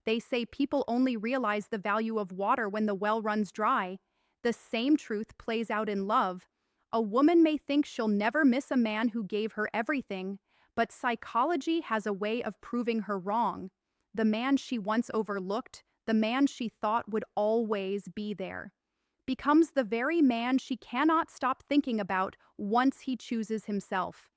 They say people only realize the value of water when the well runs dry. The same truth plays out in love. A woman may think she'll never miss a man who gave her everything, but psychology has a way of proving her wrong. The man she once overlooked, the man she thought would always be there, becomes the very man she cannot stop thinking about once he chooses himself.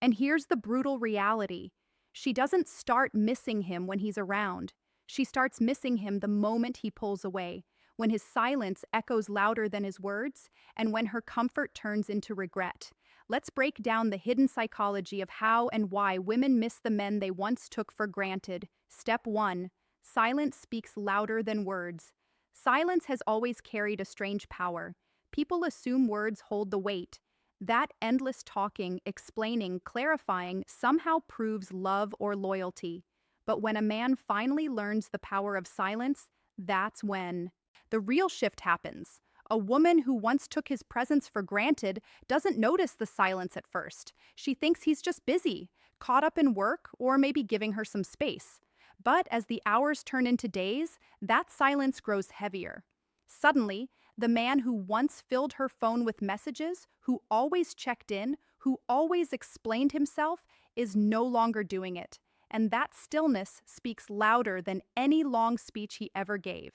And here's the brutal reality. She doesn't start missing him when he's around. She starts missing him the moment he pulls away, when his silence echoes louder than his words, and when her comfort turns into regret. Let's break down the hidden psychology of how and why women miss the men they once took for granted. Step 1. Silence speaks louder than words. Silence has always carried a strange power. People assume words hold the weight. That endless talking, explaining, clarifying somehow proves love or loyalty. But when a man finally learns the power of silence, that's when the real shift happens. A woman who once took his presence for granted doesn't notice the silence at first. She thinks he's just busy, caught up in work, or maybe giving her some space. But as the hours turn into days, that silence grows heavier. Suddenly, the man who once filled her phone with messages, who always checked in, who always explained himself, is no longer doing it. And that stillness speaks louder than any long speech he ever gave.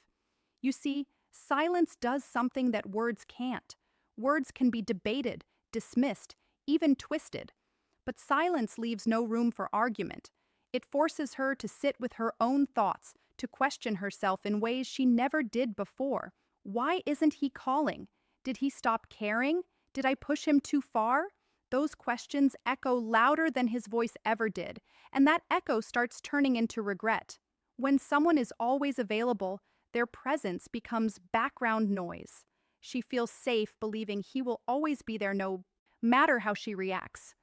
You see, silence does something that words can't. Words can be debated, dismissed, even twisted. But silence leaves no room for argument. It forces her to sit with her own thoughts, to question herself in ways she never did before. Why isn't he calling? Did he stop caring? Did I push him too far? Those questions echo louder than his voice ever did, and that echo starts turning into regret. When someone is always available, their presence becomes background noise. She feels safe believing he will always be there no matter how she reacts.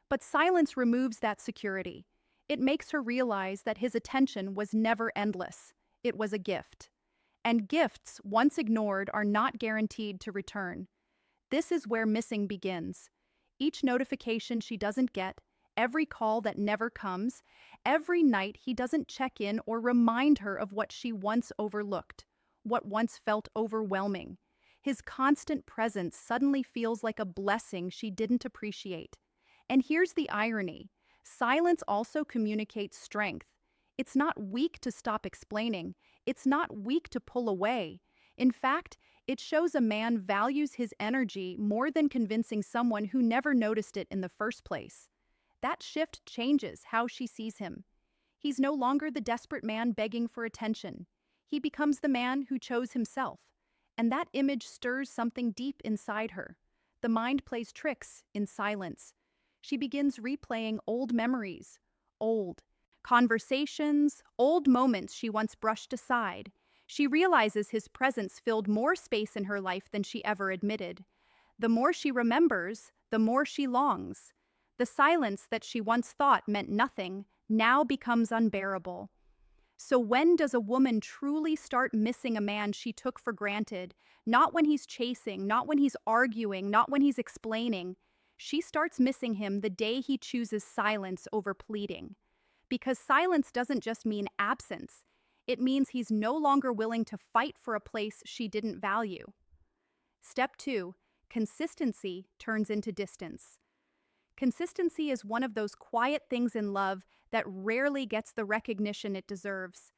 But silence removes that security. It makes her realize that his attention was never endless. It was a gift. And gifts, once ignored, are not guaranteed to return. This is where missing begins. Each notification she doesn't get, every call that never comes, every night he doesn't check in or remind her of what she once overlooked, what once felt overwhelming. His constant presence suddenly feels like a blessing she didn't appreciate. And here's the irony. Silence also communicates strength. It's not weak to stop explaining. It's not weak to pull away. In fact, it shows a man values his energy more than convincing someone who never noticed it in the first place. That shift changes how she sees him. He's no longer the desperate man begging for attention. He becomes the man who chose himself. And that image stirs something deep inside her. The mind plays tricks in silence. She begins replaying old memories, old conversations, old moments she once brushed aside. She realizes his presence filled more space in her life than she ever admitted. The more she remembers, the more she longs. The silence that she once thought meant nothing now becomes unbearable. So when does a woman truly start missing a man she took for granted? Not when he's chasing, not when he's arguing, not when he's explaining. She starts missing him the day he chooses silence over pleading. Because silence doesn't just mean absence. It means he's no longer willing to fight for a place she didn't value. Step 2. Consistency turns into distance. Consistency is one of those quiet things in love that rarely gets the recognition it deserves.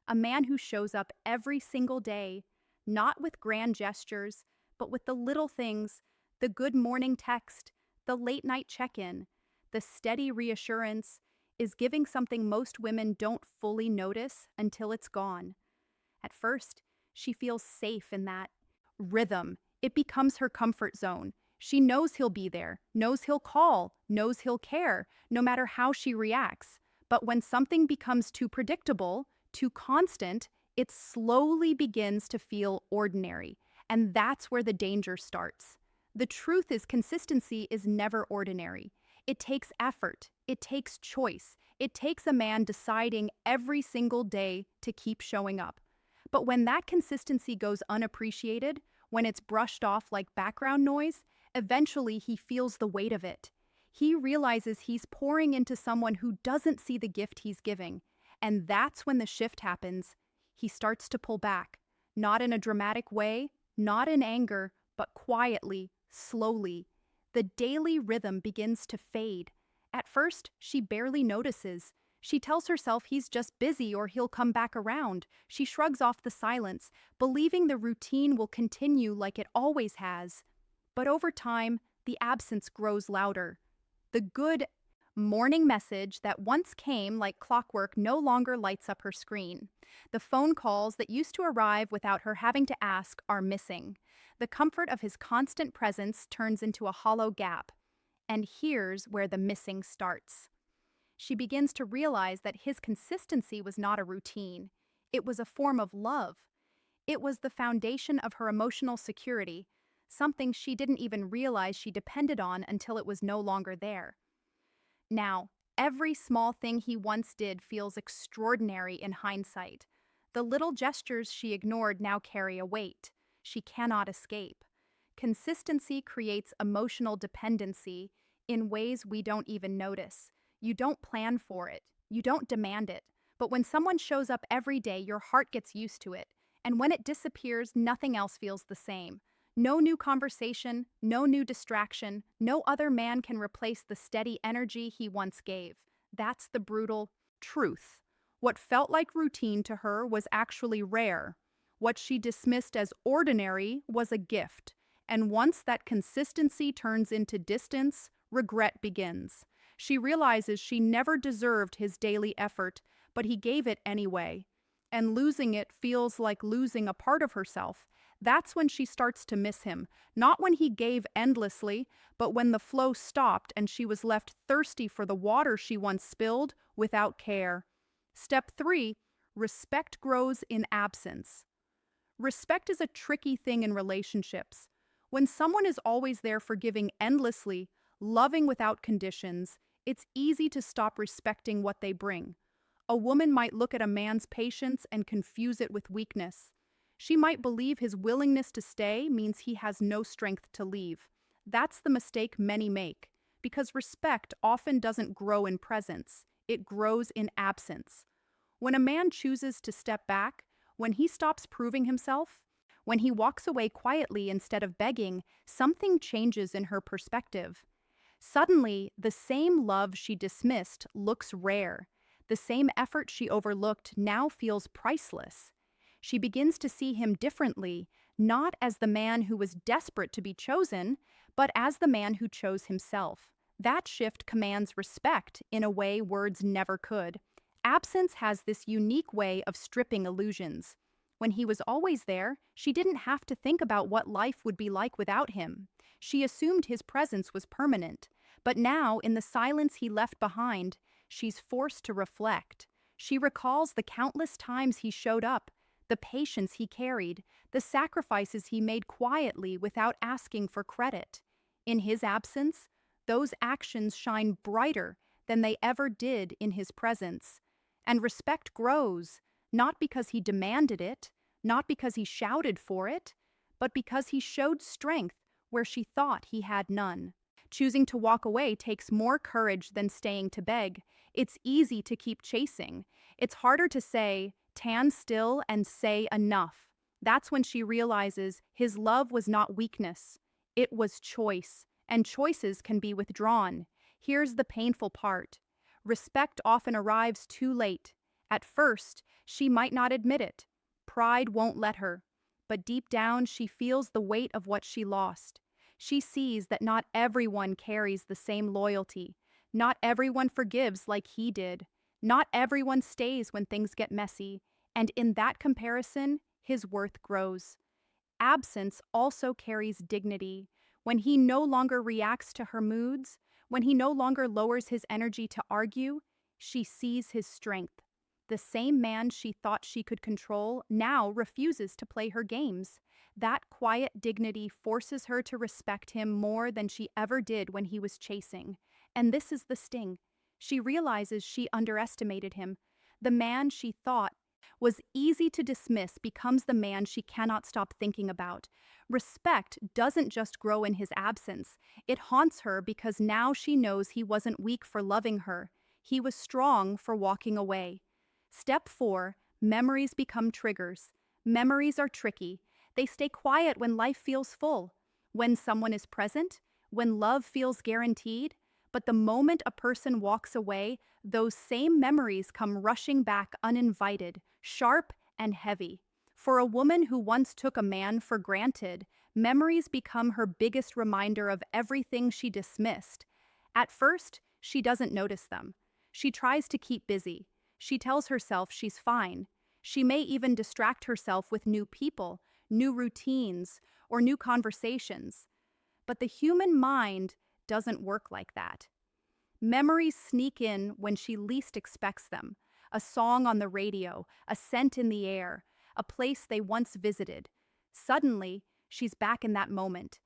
A man who shows up every single day, not with grand gestures, but with the little things, the good morning text, the late night check-in, the steady reassurance, is giving something most women don't fully notice until it's gone. At first, she feels safe in that rhythm. It becomes her comfort zone. She knows he'll be there, knows he'll call, knows he'll care, no matter how she reacts. But when something becomes too predictable, too constant, it slowly begins to feel ordinary. And that's where the danger starts. The truth is, consistency is never ordinary. It takes effort. It takes choice. It takes a man deciding every single day to keep showing up. But when that consistency goes unappreciated, when it's brushed off like background noise, eventually he feels the weight of it. He realizes he's pouring into someone who doesn't see the gift he's giving. And that's when the shift happens. He starts to pull back, not in a dramatic way, not in anger, but quietly, slowly. The daily rhythm begins to fade. At first, she barely notices. She tells herself he's just busy or he'll come back around. She shrugs off the silence, believing the routine will continue like it always has. But over time, the absence grows louder. The good morning message that once came like clockwork no longer lights up her screen. The phone calls that used to arrive without her having to ask are missing. The comfort of his constant presence turns into a hollow gap. And here's where the missing starts. She begins to realize that his consistency was not a routine. It was a form of love. It was the foundation of her emotional security, something she didn't even realize she depended on until it was no longer there. Now, every small thing he once did feels extraordinary in hindsight. The little gestures she ignored now carry a weight. She cannot escape. Consistency creates emotional dependency in ways we don't even notice. You don't plan for it. You don't demand it. But when someone shows up every day, your heart gets used to it. And when it disappears, nothing else feels the same. No new conversation, no new distraction, no other man can replace the steady energy he once gave. That's the brutal truth. What felt like routine to her was actually rare. What she dismissed as ordinary was a gift. And once that consistency turns into distance, regret begins. She realizes she never deserved his daily effort, but he gave it anyway. And losing it feels like losing a part of herself. That's when she starts to miss him, not when he gave endlessly, but when the flow stopped and she was left thirsty for the water she once spilled without care. Step 3, respect grows in absence. Respect is a tricky thing in relationships. When someone is always there forgiving endlessly, loving without conditions, it's easy to stop respecting what they bring. A woman might look at a man's patience and confuse it with weakness. She might believe his willingness to stay means he has no strength to leave. That's the mistake many make, because respect often doesn't grow in presence, it grows in absence. When a man chooses to step back, when he stops proving himself, when he walks away quietly instead of begging, something changes in her perspective. Suddenly, the same love she dismissed looks rare. The same effort she overlooked now feels priceless. She begins to see him differently, not as the man who was desperate to be chosen, but as the man who chose himself. That shift commands respect in a way words never could. Absence has this unique way of stripping illusions. When he was always there, she didn't have to think about what life would be like without him. She assumed his presence was permanent. But now, in the silence he left behind, she's forced to reflect. She recalls the countless times he showed up, the patience he carried, the sacrifices he made quietly without asking for credit. In his absence, those actions shine brighter than they ever did in his presence. And respect grows, not because he demanded it, not because he shouted for it, but because he showed strength where she thought he had none. Choosing to walk away takes more courage than staying to beg. It's easy to keep chasing. It's harder to say, "Tan still and say enough." That's when she realizes his love was not weakness. It was choice, and choices can be withdrawn. Here's the painful part. Respect often arrives too late. At first, she might not admit it. Pride won't let her. But deep down, she feels the weight of what she lost. She sees that not everyone carries the same loyalty. Not everyone forgives like he did. Not everyone stays when things get messy. And in that comparison, his worth grows. Absence also carries dignity. When he no longer reacts to her moods, when he no longer lowers his energy to argue, she sees his strength. The same man she thought she could control now refuses to play her games. That quiet dignity forces her to respect him more than she ever did when he was chasing. And this is the sting. She realizes she underestimated him. The man she thought was easy to dismiss becomes the man she cannot stop thinking about. Respect doesn't just grow in his absence. It haunts her because now she knows he wasn't weak for loving her. He was strong for walking away. Step 4. Memories become triggers. Memories are tricky. They stay quiet when life feels full, when someone is present, when love feels guaranteed. But the moment a person walks away, those same memories come rushing back uninvited, sharp and heavy. For a woman who once took a man for granted, memories become her biggest reminder of everything she dismissed. At first, she doesn't notice them. She tries to keep busy. She tells herself she's fine. She may even distract herself with new people, new routines, or new conversations. But the human mind doesn't work like that. Memories sneak in when she least expects them. A song on the radio, a scent in the air, a place they once visited. Suddenly, she's back in that moment.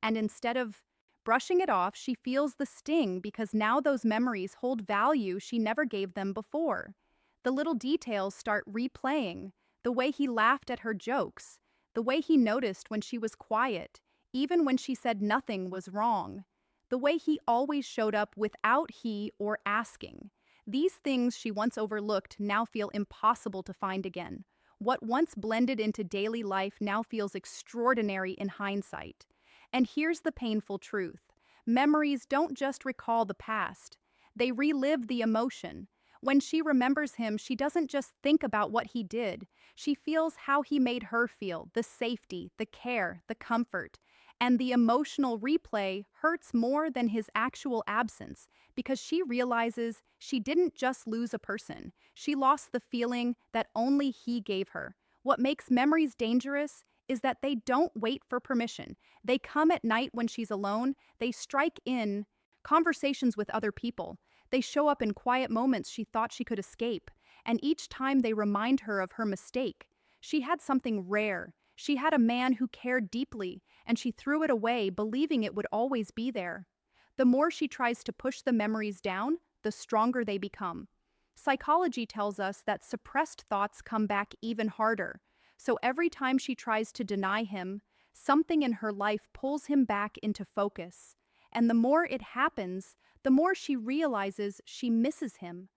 And instead of brushing it off, she feels the sting because now those memories hold value she never gave them before. The little details start replaying. The way he laughed at her jokes, the way he noticed when she was quiet, even when she said nothing was wrong. The way he always showed up without he or asking. These things she once overlooked now feel impossible to find again. What once blended into daily life now feels extraordinary in hindsight. And here's the painful truth. Memories don't just recall the past. They relive the emotion. When she remembers him, she doesn't just think about what he did. She feels how he made her feel, the safety, the care, the comfort. And the emotional replay hurts more than his actual absence because she realizes she didn't just lose a person. She lost the feeling that only he gave her. What makes memories dangerous is that they don't wait for permission. They come at night when she's alone. They strike in conversations with other people. They show up in quiet moments she thought she could escape. And each time they remind her of her mistake. She had something rare. She had a man who cared deeply, and she threw it away, believing it would always be there. The more she tries to push the memories down, the stronger they become. Psychology tells us that suppressed thoughts come back even harder. So every time she tries to deny him, something in her life pulls him back into focus. And the more it happens, the more she realizes she misses him.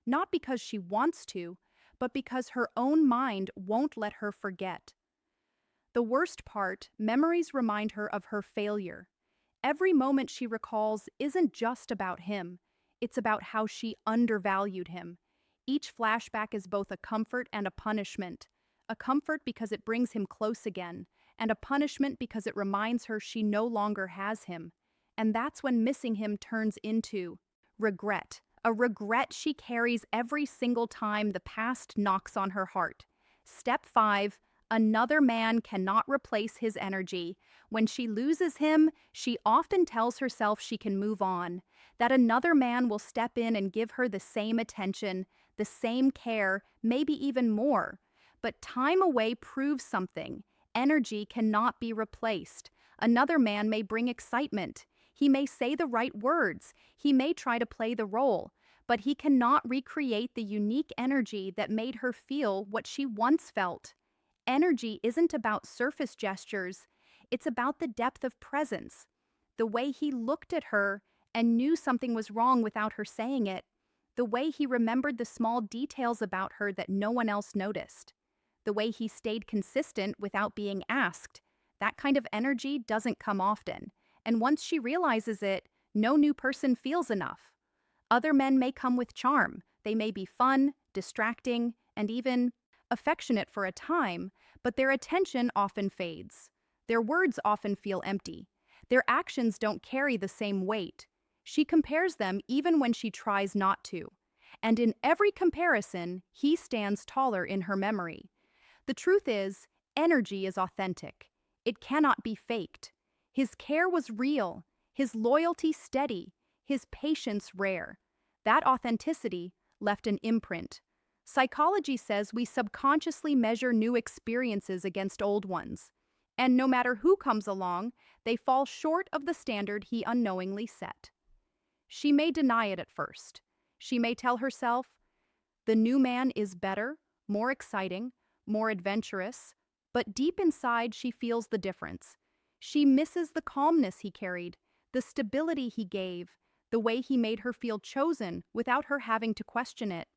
Not because she wants to, but because her own mind won't let her forget. The worst part, memories remind her of her failure. Every moment she recalls isn't just about him. It's about how she undervalued him. Each flashback is both a comfort and a punishment. A comfort because it brings him close again, and a punishment because it reminds her she no longer has him. And that's when missing him turns into regret. A regret she carries every single time the past knocks on her heart. Step 5. Another man cannot replace his energy. When she loses him, she often tells herself she can move on, that another man will step in and give her the same attention, the same care, maybe even more. But time away proves something. Energy cannot be replaced. Another man may bring excitement. He may say the right words. He may try to play the role. But he cannot recreate the unique energy that made her feel what she once felt. Energy isn't about surface gestures, it's about the depth of presence. The way he looked at her and knew something was wrong without her saying it. The way he remembered the small details about her that no one else noticed. The way he stayed consistent without being asked. That kind of energy doesn't come often. And once she realizes it, no new person feels enough. Other men may come with charm. They may be fun, distracting, and even affectionate for a time, but their attention often fades. Their words often feel empty. Their actions don't carry the same weight. She compares them even when she tries not to. And in every comparison, he stands taller in her memory. The truth is, energy is authentic. It cannot be faked. His care was real, his loyalty steady, his patience rare. That authenticity left an imprint. Psychology says we subconsciously measure new experiences against old ones. And no matter who comes along, they fall short of the standard he unknowingly set. She may deny it at first. She may tell herself, the new man is better, more exciting, more adventurous, but deep inside she feels the difference. She misses the calmness he carried, the stability he gave, the way he made her feel chosen without her having to question it.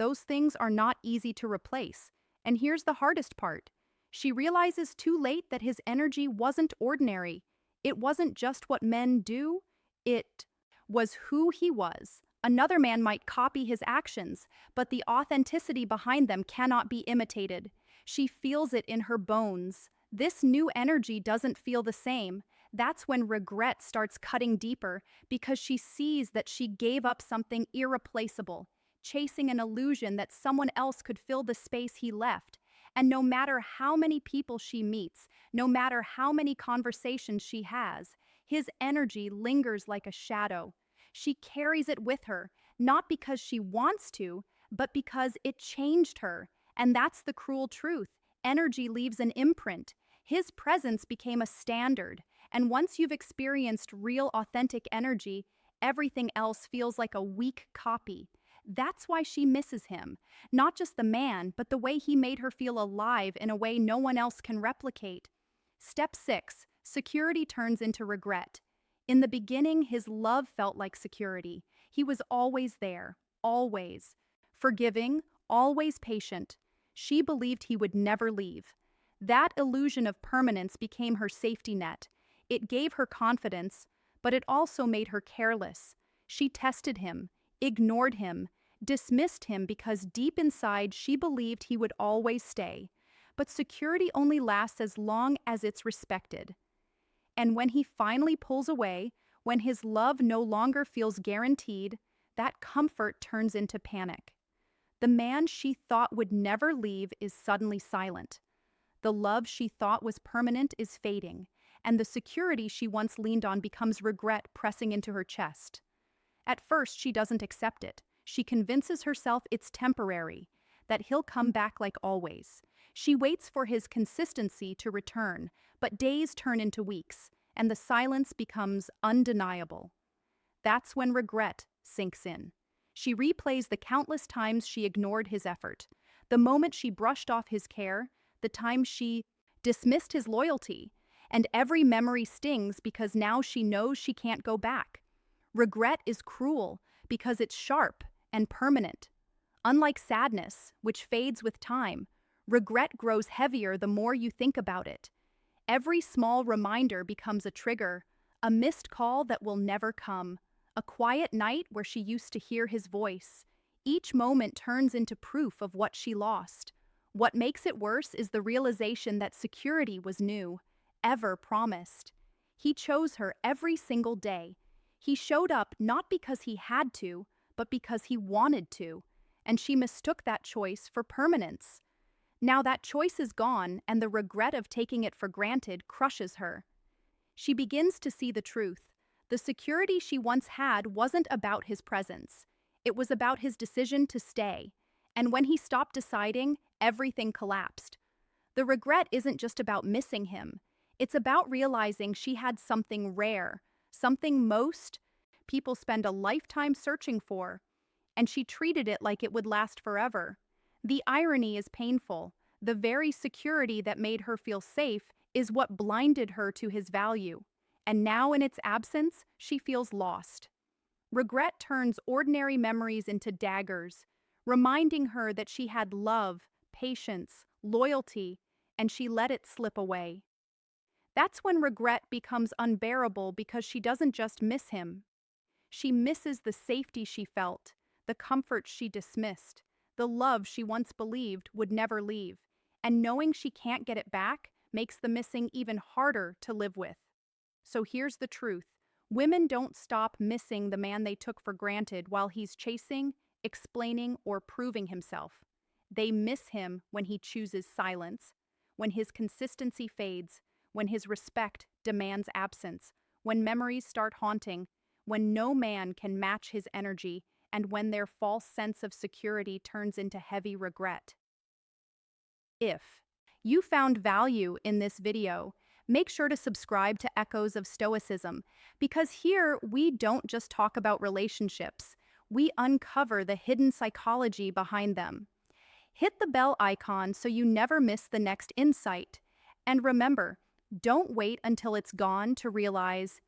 those things are not easy to replace. And here's the hardest part. She realizes too late that his energy wasn't ordinary. It wasn't just what men do, it was who he was. Another man might copy his actions, but the authenticity behind them cannot be imitated. She feels it in her bones. This new energy doesn't feel the same. That's when regret starts cutting deeper because she sees that she gave up something irreplaceable, chasing an illusion that someone else could fill the space he left. And no matter how many people she meets, no matter how many conversations she has, his energy lingers like a shadow. She carries it with her, not because she wants to, but because it changed her. And that's the cruel truth. Energy leaves an imprint. His presence became a standard. And once you've experienced real, authentic energy, everything else feels like a weak copy. That's why she misses him. Not just the man, but the way he made her feel alive in a way no one else can replicate. Step 6. Security turns into regret. In the beginning, his love felt like security. He was always there, always. Forgiving, always patient. She believed he would never leave. That illusion of permanence became her safety net. It gave her confidence, but it also made her careless. She tested him, ignored him, dismissed him because deep inside she believed he would always stay. But security only lasts as long as it's respected. And when he finally pulls away, when his love no longer feels guaranteed, that comfort turns into panic. The man she thought would never leave is suddenly silent. The love she thought was permanent is fading, and the security she once leaned on becomes regret pressing into her chest. At first, she doesn't accept it. She convinces herself it's temporary, that he'll come back like always. She waits for his consistency to return, but days turn into weeks, and the silence becomes undeniable. That's when regret sinks in. She replays the countless times she ignored his effort, the moment she brushed off his care, the time she dismissed his loyalty, and every memory stings because now she knows she can't go back. Regret is cruel because it's sharp and permanent. Unlike sadness, which fades with time, regret grows heavier the more you think about it. Every small reminder becomes a trigger, a missed call that will never come, a quiet night where she used to hear his voice. Each moment turns into proof of what she lost. What makes it worse is the realization that security was new, ever promised. He chose her every single day. He showed up not because he had to, but because he wanted to, and she mistook that choice for permanence. Now that choice is gone, and the regret of taking it for granted crushes her. She begins to see the truth. The security she once had wasn't about his presence. It was about his decision to stay. And when he stopped deciding, everything collapsed. The regret isn't just about missing him. It's about realizing she had something rare, something most people spend a lifetime searching for, and she treated it like it would last forever. The irony is painful. The very security that made her feel safe is what blinded her to his value. And now in its absence, she feels lost. Regret turns ordinary memories into daggers, reminding her that she had love, patience, loyalty, and she let it slip away. That's when regret becomes unbearable because she doesn't just miss him. She misses the safety she felt, the comfort she dismissed, the love she once believed would never leave, and knowing she can't get it back makes the missing even harder to live with. So here's the truth. Women don't stop missing the man they took for granted while he's chasing, explaining, or proving himself. They miss him when he chooses silence, when his consistency fades, when his respect demands absence, when memories start haunting, when no man can match his energy, and when their false sense of security turns into heavy regret. If you found value in this video, make sure to subscribe to Echoes of Stoicism, because here we don't just talk about relationships, we uncover the hidden psychology behind them. Hit the bell icon so you never miss the next insight. And remember, don't wait until it's gone to realize